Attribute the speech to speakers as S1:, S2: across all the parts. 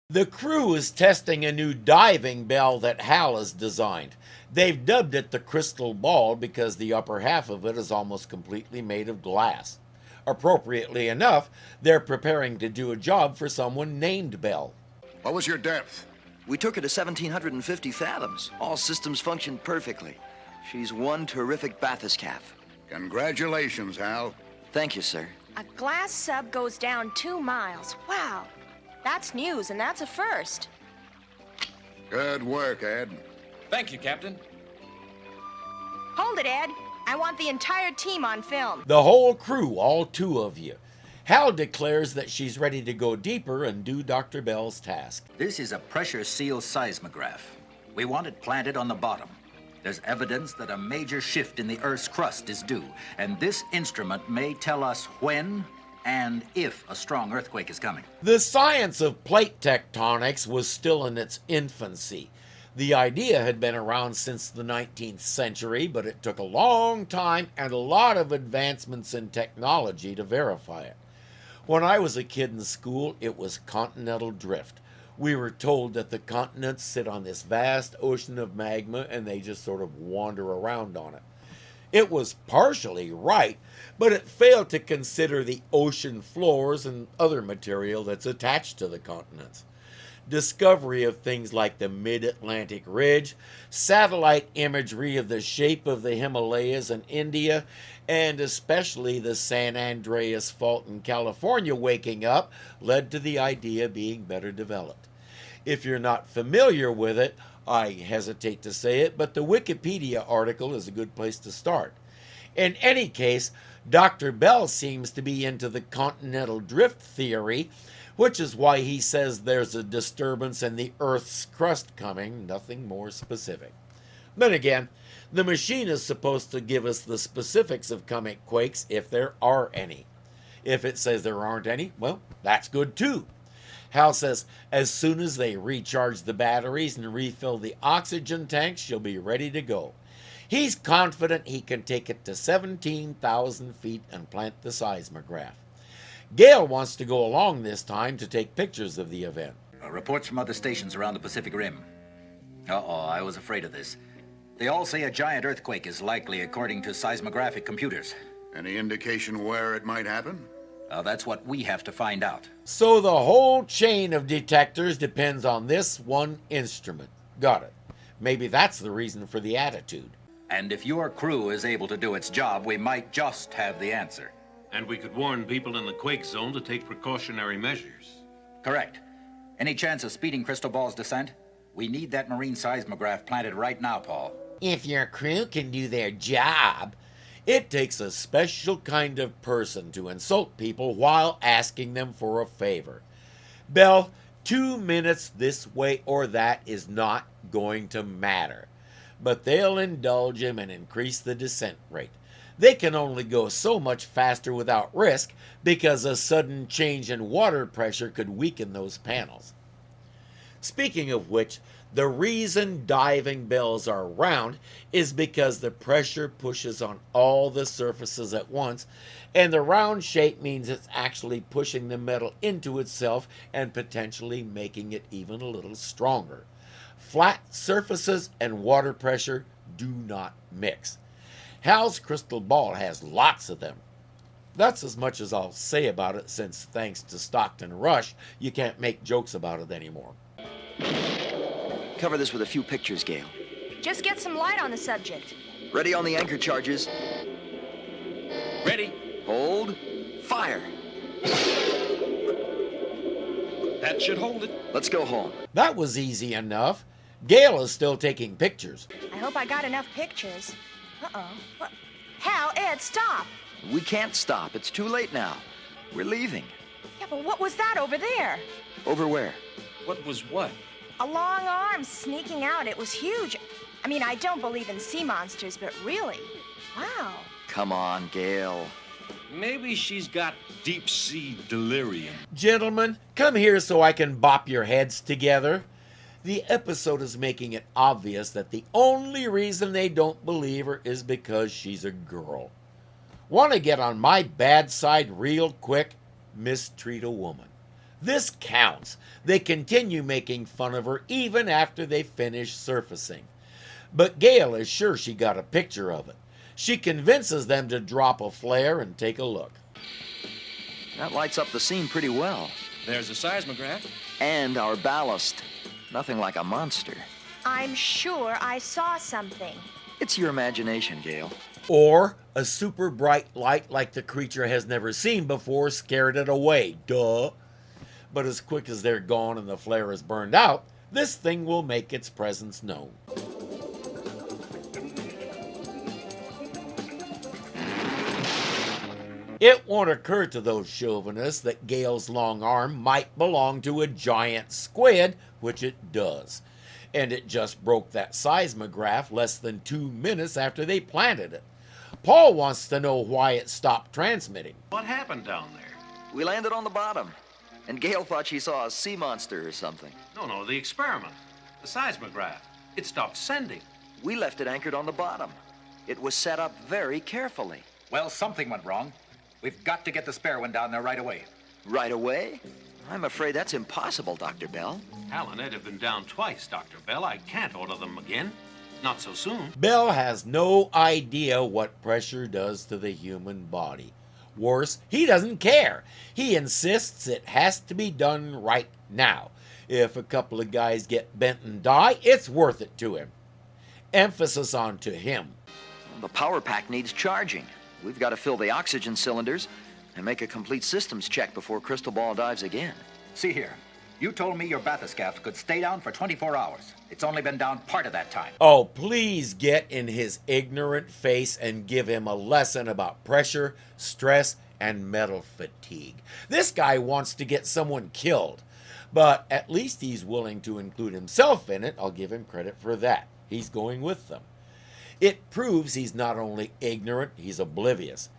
S1: The crew is testing a new diving bell that Hal has designed. They've dubbed it the crystal ball because the upper half of it is almost completely made of glass. Appropriately enough, they're preparing to do a job for someone named Bell.
S2: What was your depth?
S3: We took her to 1,750 fathoms. All systems functioned perfectly. She's one terrific bathyscaphe.
S2: Congratulations, Hal.
S3: Thank you, sir.
S4: A glass sub goes down 2 miles. Wow. That's news, and that's a first.
S2: Good work, Ed.
S5: Thank you, Captain.
S4: Hold it, Ed. I want the entire team on film.
S1: The whole crew, all 2 of you. Hal declares that she's ready to go deeper and do Dr. Bell's task.
S6: This is a pressure seal seismograph. We want it planted on the bottom. There's evidence that a major shift in the Earth's crust is due, and this instrument may tell us when and if a strong earthquake is coming.
S1: The science of plate tectonics was still in its infancy. The idea had been around since the 19th century, but it took a long time and a lot of advancements in technology to verify it. When I was a kid in school, it was continental drift. We were told that the continents sit on this vast ocean of magma and they just sort of wander around on it. It was partially right, but it failed to consider the ocean floors and other material that's attached to the continents. Discovery of things like the mid-Atlantic ridge, satellite imagery of the shape of the Himalayas in India, and especially the San Andreas Fault in California waking up led to the idea being better developed. If you're not familiar with it, I hesitate to say it, but the Wikipedia article is a good place to start. In any case, Dr. Bell seems to be into the continental drift theory, which is why he says there's a disturbance in the Earth's crust coming, nothing more specific. Then again, the machine is supposed to give us the specifics of coming quakes if there are any. If it says there aren't any, well, that's good too. Hal says as soon as they recharge the batteries and refill the oxygen tanks, she'll be ready to go. He's confident he can take it to 17,000 feet and plant the seismograph. Gail wants to go along this time to take pictures of the event.
S6: Reports from other stations around the Pacific Rim. Uh-oh, I was afraid of this. They all say a giant earthquake is likely according to seismographic computers.
S2: Any indication where it might happen?
S6: That's what we have to find out.
S1: So the whole chain of detectors depends on this one instrument. Got it. Maybe that's the reason for the attitude.
S6: And if your crew is able to do its job, we might just have the answer.
S7: And we could warn people in the quake zone to take precautionary measures.
S6: Correct. Any chance of speeding Crystal Ball's descent? We need that marine seismograph planted right now, Paul.
S1: If your crew can do their job, it takes a special kind of person to insult people while asking them for a favor. Bell, 2 minutes this way or that is not going to matter. But they'll indulge him and increase the descent rate. They can only go so much faster without risk because a sudden change in water pressure could weaken those panels. Speaking of which, the reason diving bells are round is because the pressure pushes on all the surfaces at once, and the round shape means it's actually pushing the metal into itself and potentially making it even a little stronger. Flat surfaces and water pressure do not mix. Hal's crystal ball has lots of them. That's as much as I'll say about it, since thanks to Stockton Rush, you can't make jokes about it anymore.
S3: Cover this with a few pictures, Gail.
S4: Just get some light on the subject.
S3: Ready on the anchor charges.
S5: Ready?
S3: Hold. Fire.
S5: That should hold it.
S3: Let's go home.
S1: That was easy enough. Gail is still taking pictures.
S4: I hope I got enough pictures. Uh-oh. What? Hal, Ed, stop.
S3: We can't stop. It's too late now. We're leaving.
S4: Yeah, but what was that over there?
S3: Over where?
S5: What was what?
S4: A long arm sneaking out. It was huge. I mean, I don't believe in sea monsters, but really, wow.
S3: Come on, Gail.
S7: Maybe she's got deep sea delirium.
S1: Gentlemen, come here so I can bop your heads together. The episode is making it obvious that the only reason they don't believe her is because she's a girl. Want to get on my bad side real quick? Mistreat a woman. This counts. They continue making fun of her even after they finish surfacing. But Gail is sure she got a picture of it. She convinces them to drop a flare and take a look.
S3: That lights up the scene pretty well.
S5: There's a seismograph.
S3: And our ballast. Nothing like a monster.
S4: I'm sure I saw something.
S3: It's your imagination, Gail.
S1: Or a super bright light like the creature has never seen before scared it away. Duh. But as quick as they're gone and the flare is burned out, this thing will make its presence known. It won't occur to those chauvinists that Gale's long arm might belong to a giant squid, which it does. And it just broke that seismograph less than 2 minutes after they planted it. Paul wants to know why it stopped transmitting.
S7: What happened down there?
S3: We landed on the bottom. And Gail thought she saw a sea monster or something.
S7: No, the experiment. The seismograph. It stopped sending.
S3: We left it anchored on the bottom. It was set up very carefully.
S6: Well, something went wrong. We've got to get the spare one down there right away.
S3: Right away? I'm afraid that's impossible, Dr. Bell.
S7: Hal and Ed have been down twice, Dr. Bell. I can't order them again. Not so soon.
S1: Bell has no idea what pressure does to the human body. Worse, he doesn't care. He insists it has to be done right now. If a couple of guys get bent and die, it's worth it to him. Emphasis on to him.
S3: The power pack needs charging. We've got to fill the oxygen cylinders and make a complete systems check before Crystal Ball dives again.
S6: See here. You told me your bathyscaphe could stay down for 24 hours. It's only been down part of that time.
S1: Oh, please get in his ignorant face and give him a lesson about pressure, stress, and metal fatigue. This guy wants to get someone killed, but at least he's willing to include himself in it. I'll give him credit for that. He's going with them. It proves he's not only ignorant, he's oblivious.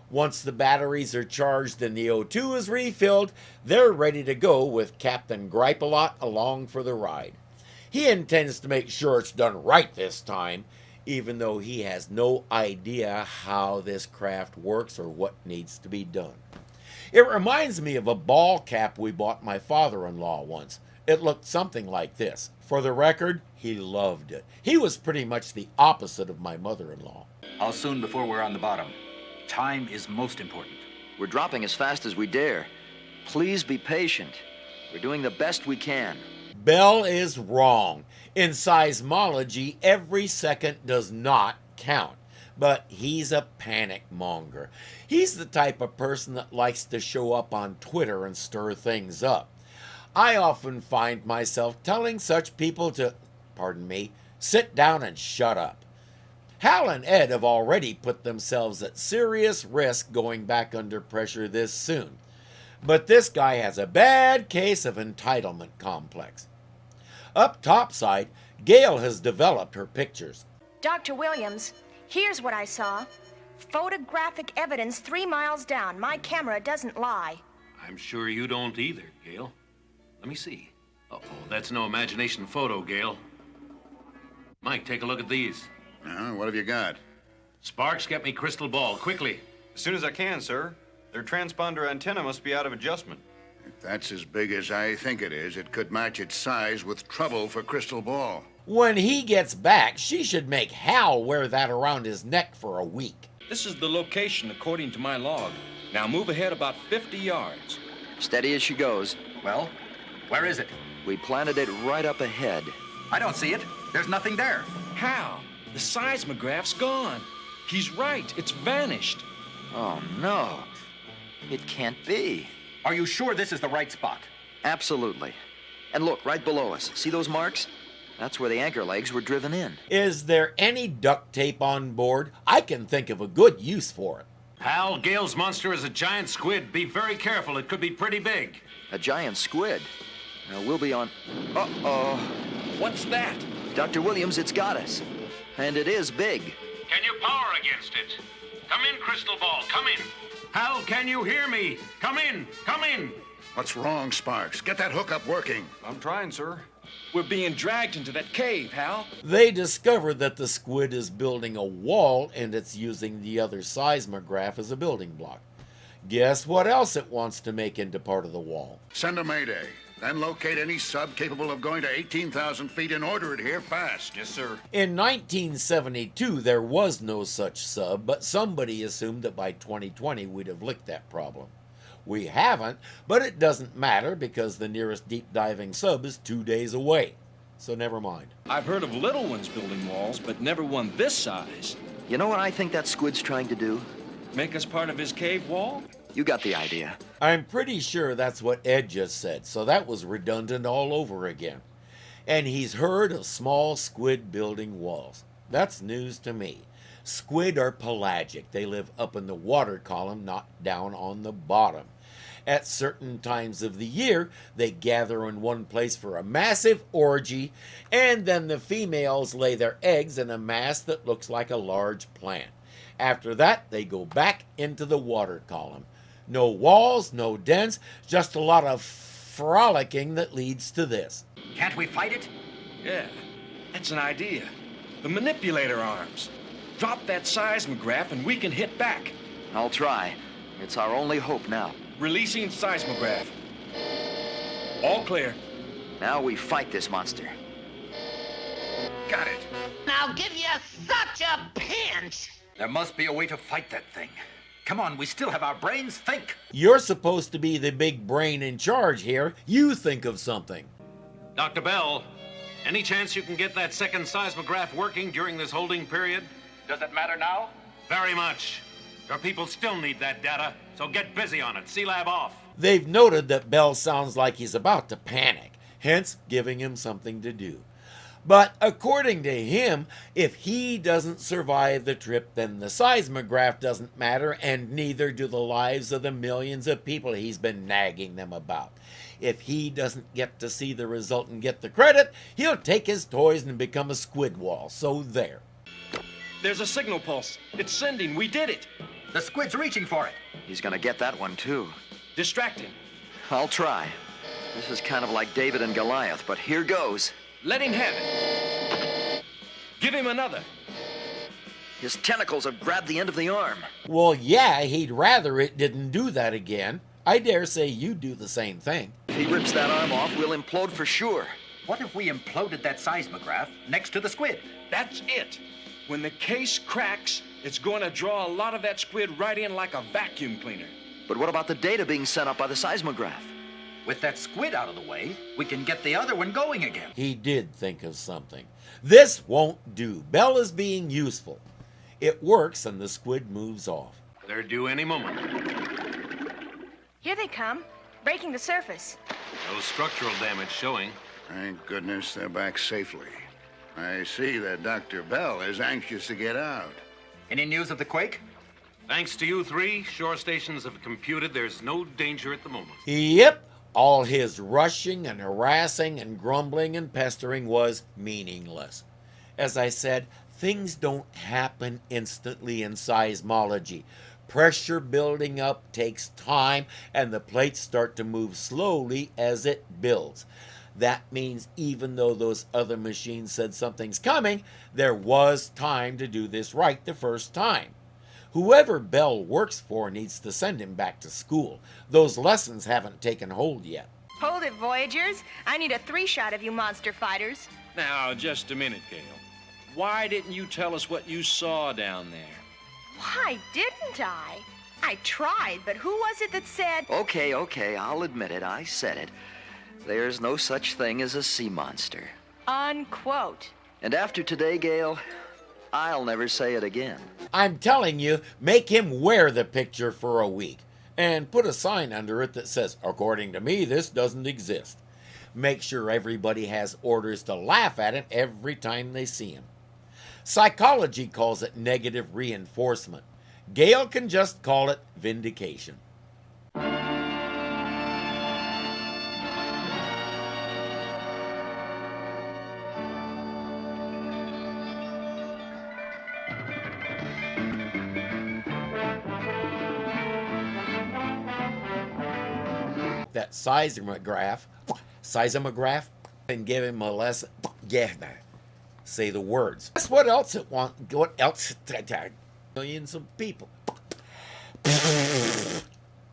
S1: Once the batteries are charged and the O2 is refilled, they're ready to go with Captain Gripe-a-Lot along for the ride. He intends to make sure it's done right this time, even though he has no idea how this craft works or what needs to be done. It reminds me of a ball cap we bought my father-in-law once. It looked something like this. For the record, he loved it. He was pretty much the opposite of my mother-in-law.
S6: How soon before we're on the bottom? Time is most important.
S3: We're dropping as fast as we dare. Please be patient. We're doing the best we can.
S1: Bell is wrong. In seismology, every second does not count. But he's a panic monger. He's the type of person that likes to show up on Twitter and stir things up. I often find myself telling such people to, sit down and shut up. Hal and Ed have already put themselves at serious risk going back under pressure this soon. But this guy has a bad case of entitlement complex. Up topside, Gail has developed her pictures.
S4: Dr. Williams, here's what I saw. Photographic evidence 3 miles down. My camera doesn't lie.
S7: I'm sure you don't either, Gail. Let me see. Uh-oh, that's no imagination photo, Gail. Mike, take a look at these.
S2: What have you got?
S7: Sparks, get me crystal ball, quickly.
S8: As soon as I can, sir. Their transponder antenna must be out of adjustment.
S2: If that's as big as I think it is, it could match its size with trouble for Crystal Ball.
S1: When he gets back, she should make Hal wear that around his neck for a week.
S5: This is the location according to my log. Now move ahead about 50 yards.
S3: Steady as she goes.
S6: Well, where is it?
S3: We planted it right up ahead.
S6: I don't see it. There's nothing there.
S5: How? The seismograph's gone. He's right. It's vanished.
S3: Oh, no. It can't be.
S6: Are you sure this is the right spot?
S3: Absolutely. And look, right below us. See those marks? That's where the anchor legs were driven in.
S1: Is there any duct tape on board? I can think of a good use for it.
S7: Hal, Gail's monster is a giant squid. Be very careful. It could be pretty big.
S3: A giant squid. Now, we'll be on... Uh-oh.
S5: What's that?
S3: Dr. Williams, it's got us. And it is big.
S7: Can you power against it? Come in, Crystal Ball. Come in. Hal, can you hear me? Come in. Come in.
S2: What's wrong, Sparks? Get that hookup working.
S8: I'm trying, sir.
S5: We're being dragged into that cave, Hal.
S1: They discovered that the squid is building a wall and it's using the other seismograph as a building block. Guess what else it wants to make into part of the wall?
S2: Send a mayday. Then locate any sub capable of going to 18,000 feet and order it here fast.
S8: Yes, sir.
S1: In 1972, there was no such sub, but somebody assumed that by 2020 we'd have licked that problem. We haven't, but it doesn't matter because the nearest deep diving sub is 2 days away. So never mind.
S5: I've heard of little ones building walls, but never one this size.
S3: You know what I think that squid's trying to do?
S5: Make us part of his cave wall?
S3: You got the idea.
S1: I'm pretty sure that's what Ed just said, so that was redundant all over again. And he's heard of small squid building walls. That's news to me. Squid are pelagic. They live up in the water column, not down on the bottom. At certain times of the year, they gather in one place for a massive orgy, and then the females lay their eggs in a mass that looks like a large plant. After that, they go back into the water column. No walls, no dens, just a lot of frolicking that leads to this.
S6: Can't we fight it?
S5: Yeah, that's an idea. The manipulator arms. Drop that seismograph and we can hit back.
S3: I'll try. It's our only hope now.
S5: Releasing seismograph. All clear.
S3: Now we fight this monster.
S2: Got it.
S9: I'll give you such a pinch!
S6: There must be a way to fight that thing. Come on, we still have our brains. Think.
S1: You're supposed to be the big brain in charge here. You think of something.
S7: Dr. Bell, any chance you can get that second seismograph working during this holding period?
S6: Does it matter now?
S7: Very much. Your people still need that data, so get busy on it. Sealab off.
S1: They've noted that Bell sounds like he's about to panic, hence giving him something to do. But according to him, if he doesn't survive the trip, then the seismograph doesn't matter, and neither do the lives of the millions of people he's been nagging them about. If he doesn't get to see the result and get the credit, he'll take his toys and become a squid wall. So there.
S5: There's a signal pulse. It's sending. We did it.
S6: The squid's reaching for it.
S3: He's gonna get that one, too.
S5: Distract him.
S3: I'll try. This is kind of like David and Goliath, but here goes.
S5: Let him have it. Give him another.
S3: His tentacles have grabbed the end of the arm.
S1: Well, yeah, he'd rather it didn't do that again. I dare say you do the same thing.
S3: If he rips that arm off, we'll implode for sure.
S6: What if we imploded that seismograph next to the squid?
S5: That's it. When the case cracks, it's going to draw a lot of that squid right in like a vacuum cleaner.
S3: But what about the data being sent up by the seismograph?
S6: With that squid out of the way, we can get the other one going again.
S1: He did think of something. This won't do. Bell is being useful. It works and the squid moves off.
S7: They're due any moment.
S4: Here they come, breaking the surface.
S7: No structural damage showing.
S2: Thank goodness they're back safely. I see that Dr. Bell is anxious to get out.
S6: Any news of the quake?
S7: Thanks to you three, shore stations have computed there's no danger at the moment.
S1: Yep. All his rushing and harassing and grumbling and pestering was meaningless. As I said, things don't happen instantly in seismology. Pressure building up takes time, and the plates start to move slowly as it builds. That means even though those other machines said something's coming, there was time to do this right the first time. Whoever Bell works for needs to send him back to school. Those lessons haven't taken hold yet.
S4: Hold it, Voyagers. I need a 3-shot of you monster fighters.
S5: Now, just a minute, Gale. Why didn't you tell us what you saw down there?
S4: Why didn't I? I tried, but who was it that said...
S3: Okay, I'll admit it. I said it. There's no such thing as a sea monster.
S4: Unquote.
S3: And after today, Gale, I'll never say it again.
S1: I'm telling you, make him wear the picture for a week and put a sign under it that says, according to me, this doesn't exist. Make sure everybody has orders to laugh at him every time they see him. Psychology calls it negative reinforcement. Gale can just call it vindication. That seismograph, and give him a lesson. Yeah, say the words. That's what else it wants. What else? Millions of people.